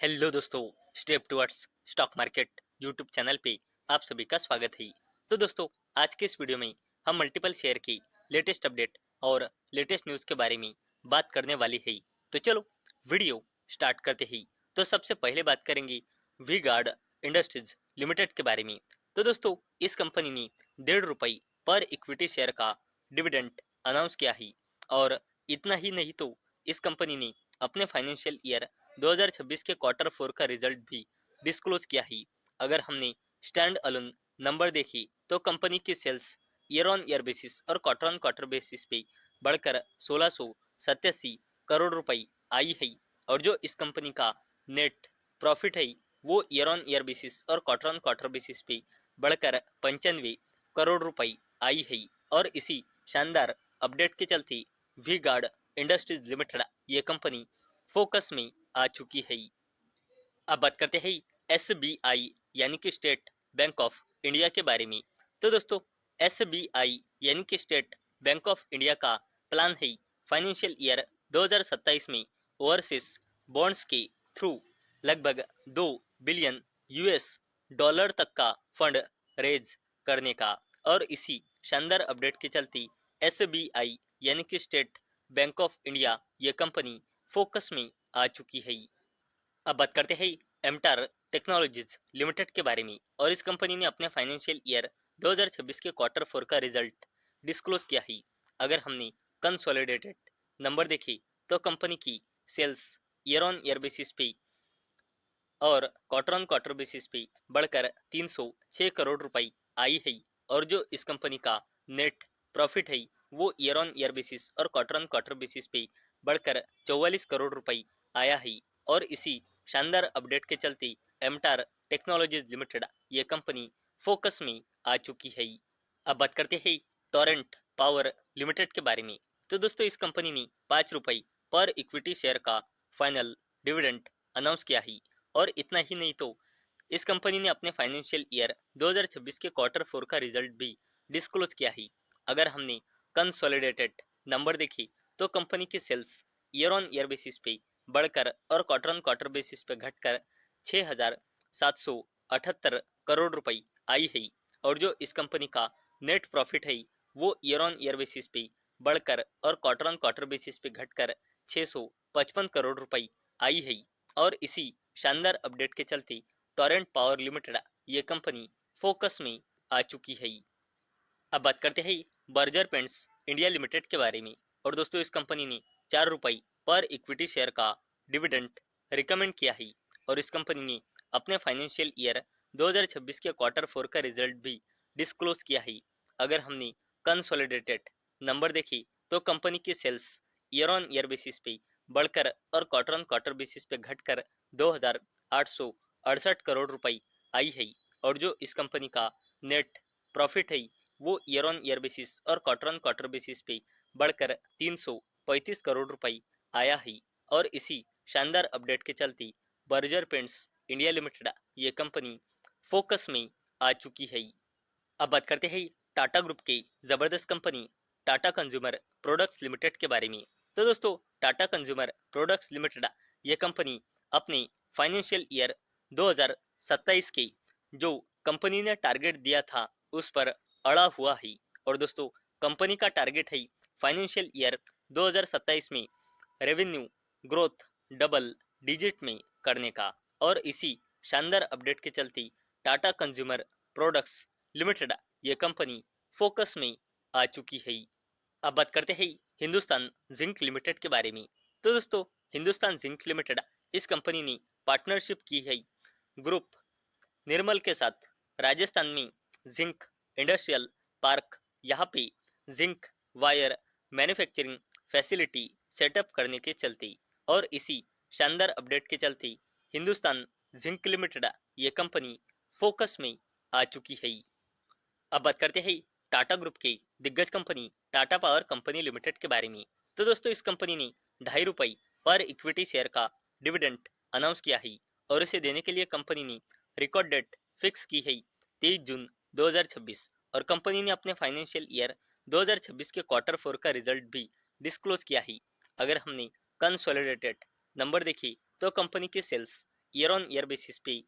Hello दोस्तों, step towards stock market YouTube channel पे आप सभी का स्वागत है। तो दोस्तों, आज के इस वीडियो में हम मल्टीपल शेयर की लेटेस्ट अपडेट और लेटेस्ट न्यूज़ के बारे में बात करने वाली है। तो चलो वीडियो स्टार्ट करते हैं। तो सबसे पहले बात करेंगे वी गार्ड इंडस्ट्रीज लिमिटेड के बारे में। तो दोस्तों, इस कंपनी ने ₹1.5 पर इक्विटी शेयर का डिविडेंड अनाउंस किया है। और इतना ही नहीं, तो इस कंपनी ने अपने फाइनेंशियल ईयर 2026 के क्वार्टर 4 का रिजल्ट भी डिस्क्लोज किया है। अगर हमने स्टैंड अलोन नंबर देखी तो कंपनी की sales year on year basis और क्वार्टर ऑन क्वार्टर बेसिस पे बढ़कर 1687 करोड़ रुपए आई है। और जो इस कंपनी का नेट प्रॉफिट है वो ईयर ऑन ईयर बेसिस और क्वार्टर ऑन क्वार्टर बेसिस पे बढ़कर 95 करोड़ रुपए आई है। और इसी शानदार अपडेट के चलते वी गार्ड इंडस्ट्रीज लिमिटेड ये कंपनी फोकस में आ चुकी है। अब बात करते हैं SBI यानी कि स्टेट बैंक ऑफ इंडिया के बारे में। तो दोस्तों, SBI यानी कि स्टेट बैंक ऑफ इंडिया का प्लान है फाइनेंशियल ईयर 2027 में ओवरसीज बॉन्ड्स के थ्रू लगभग 2 बिलियन यूएस डॉलर तक का फंड रेज करने का। और इसी शानदार अपडेट के चलते SBI यानी कि स्टेट बैंक ऑफ इंडिया ये कंपनी फोकस में आ चुकी है। अब बात करते हैं एमटार टेक्नोलॉजीज लिमिटेड के बारे में। और इस कंपनी ने अपने फाइनेंशियल ईयर 2026 के क्वार्टर 4 का रिजल्ट डिस्क्लोज किया है। अगर हमने कंसोलिडेटेड नंबर देखे तो कंपनी की sales year on year basis पे और क्वार्टर ऑन क्वार्टर बेसिस पे बढ़कर 306 करोड़ रुपए आई है। और जो इस कंपनी का नेट प्रॉफिट है वो ईयर ऑन ईयर बेसिस और क्वार्टर ऑन क्वार्टर बेसिस पे बढ़कर 44 करोड़ रुपए आया है। और इसी शानदार अपडेट के चलते एमटार टेक्नोलॉजीज लिमिटेड ये कंपनी फोकस में आ चुकी है। अब बात करते हैं टोरेंट पावर लिमिटेड के बारे में। तो दोस्तों, इस कंपनी ने ₹5 पर इक्विटी शेयर का फाइनल डिविडेंड अनाउंस किया है। और इतना ही नहीं, तो इस कंपनी ने अपने फाइनेंशियल ईयर 2026 के क्वार्टर 4 का रिजल्ट भी डिस्क्लोज किया है। अगर हमने कंसोलिडेटेड नंबर देखी तो कंपनी की sales year on year basis पे बढ़कर और क्वार्टर ऑन क्वार्टर बेसिस पे घटकर 6,778 करोड़ रुपए आई है। और जो इस कंपनी का नेट प्रॉफिट है वो ईयर ऑन ईयर बेसिस पे बढ़कर और क्वार्टर ऑन क्वार्टर बेसिस पे घटकर 655 करोड़ रुपए आई है। और इसी शानदार अपडेट के चलते टोरेंट पावर लिमिटेड ये कंपनी फोकस में आ चुकी है। अब बात करते हैं बर्जर पेंट्स इंडिया लिमिटेड के बारे में। और दोस्तों, इस कंपनी ने ₹4 पर इक्विटी शेयर का डिविडेंड रिकमेंड किया है। और इस कंपनी ने अपने फाइनेंशियल ईयर 2026 के क्वार्टर 4 का रिजल्ट भी डिस्क्लोज किया है। अगर हमने कंसोलिडेटेड नंबर देखी तो कंपनी की sales year on year basis पे बढ़कर और क्वार्टर ऑन क्वार्टर बेसिस पे घटकर 2,868 करोड़ रुपए आई है। और जो इस कंपनी का नेट प्रॉफिट है वो ईयर ऑन ईयर बेसिस और क्वार्टर ऑन क्वार्टर बेसिस पे बढ़कर 335 करोड़ रुपए आया है। और इसी शानदार अपडेट के चलते बर्जर पेंट्स इंडिया लिमिटेड ये कंपनी फोकस में आ चुकी है। अब बात करते हैं टाटा ग्रुप के जबरदस्त company Tata consumer products limited के बारे में। तो दोस्तों, टाटा कंज्यूमर प्रोडक्ट्स लिमिटेड ये कंपनी अपने फाइनेंशियल ईयर 2027 के जो कंपनी ने टारगेट दिया था उस पर अड़ा हुआ है। और दोस्तों, कंपनी का टारगेट है फाइनेंशियल ईयर 2027 में रेवेन्यू ग्रोथ डबल डिजिट में करने का। और इसी शानदार अपडेट के चलते टाटा कंज्यूमर प्रोडक्ट्स लिमिटेड ये कंपनी फोकस में आ चुकी है। अब बात करते हैं हिंदुस्तान जिंक लिमिटेड के बारे में। तो दोस्तों, हिंदुस्तान जिंक लिमिटेड इस कंपनी ने पार्टनरशिप की है ग्रुप निर्मल के साथ राजस्थान में जिंक इंडस्ट्रियल पार्क यहाँ पे zinc wire manufacturing facility setup करने के चलते। और इसी शानदार अपडेट के चलते हिंदुस्तान जिंक लिमिटेड ये कंपनी फोकस में आ चुकी है। अब बात करते हैं टाटा ग्रुप के दिग्गज company Tata power company limited के बारे में। तो दोस्तों, इस कंपनी ने ₹2.5 पर इक्विटी शेयर का डिविडेंड अनाउंस किया है। और इसे देने के लिए कंपनी ने रिकॉर्ड डेट फिक्स की है 23 जून 2026। और कंपनी ने अपने फाइनेंशियल ईयर 2026 के क्वार्टर 4 का रिजल्ट भी डिस्क्लोज किया है। अगर हमने कंसोलिडेटेड नंबर देखी तो कंपनी की sales year on year basis पे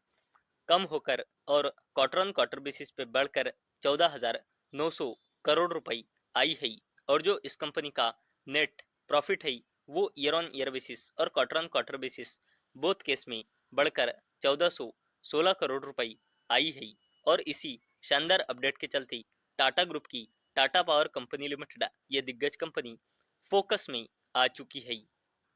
कम होकर और क्वार्टर ऑन क्वार्टर बेसिस पे बढ़कर 14,900 करोड़ रुपए आई है। और जो इस कंपनी का नेट प्रॉफिट है वो ईयर ऑन ईयर बेसिस और quarter on quarter basis both case में बढ़कर 1416 करोड़ रुपए आई है। और इसी शानदार अपडेट के चलते टाटा ग्रुप की टाटा पावर कंपनी लिमिटेड ये दिग्गज कंपनी फोकस में आ चुकी है।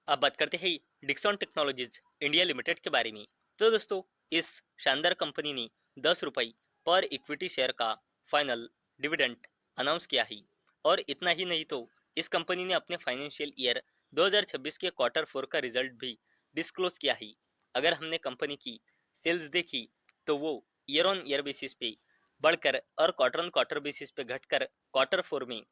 अब बात करते हैं डिक्सन टेक्नोलॉजीज इंडिया लिमिटेड के बारे में। तो दोस्तों इस शानदार कंपनी ने 10 रुपए पर इक्विटी शेयर का फाइनल डिविडेंड अनाउंस किया है। और इतना ही नहीं तो इस कंपनी ने अपने फाइनेंशियल ईयर 2026 के क्वार्टर 4 का रिजल्ट भी डिस्क्लोज किया है। अगर हमने कंपनी की सेल्स देखी तो वो ईयर ऑन ईयर बेसिस पे बढ़कर और क्वार्टर ऑन क्वार्टर बेसिस पे घटकर क्वार्टर 4 में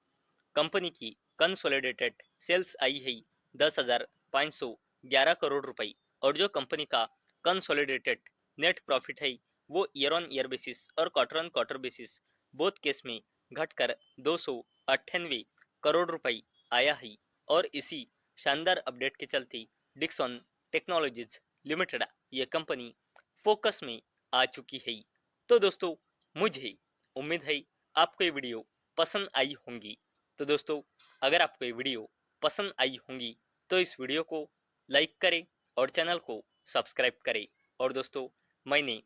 कंपनी की कंसोलिडेटेड सेल्स आई है 10,511 करोड़ रुपए। और जो कंपनी का कंसोलिडेटेड नेट प्रॉफिट है वो ईयर ऑन ईयर बेसिस और quarter on quarter basis both case में घटकर 298 करोड़ रुपए आया है। और इसी शानदार अपडेट के चलते डिक्सन टेक्नोलॉजीज लिमिटेड ये कंपनी फोकस में आ चुकी है। तो दोस्तों मुझे उम्मीद है आपको ये वीडियो पसंद आई होंगी। तो दोस्तों अगर आपको ये वीडियो पसंद आई होंगी तो इस वीडियो को लाइक करें और चैनल को सब्सक्राइब करें। और दोस्तों मैंने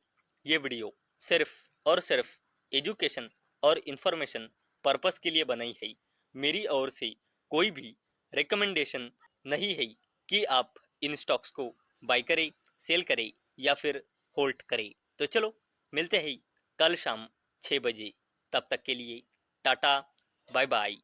ये वीडियो सिर्फ और सिर्फ एजुकेशन और इन्फॉर्मेशन पर्पस के लिए बनाई है। मेरी ओर से कोई भी रिकमेंडेशन नहीं है कि आप इन स्टॉक्स को बाय करें, सेल करें या फिर होल्ड करें। तो चलो मिलते हैं कल शाम 6 बजे। तब तक के लिए टाटा, बाय बाय।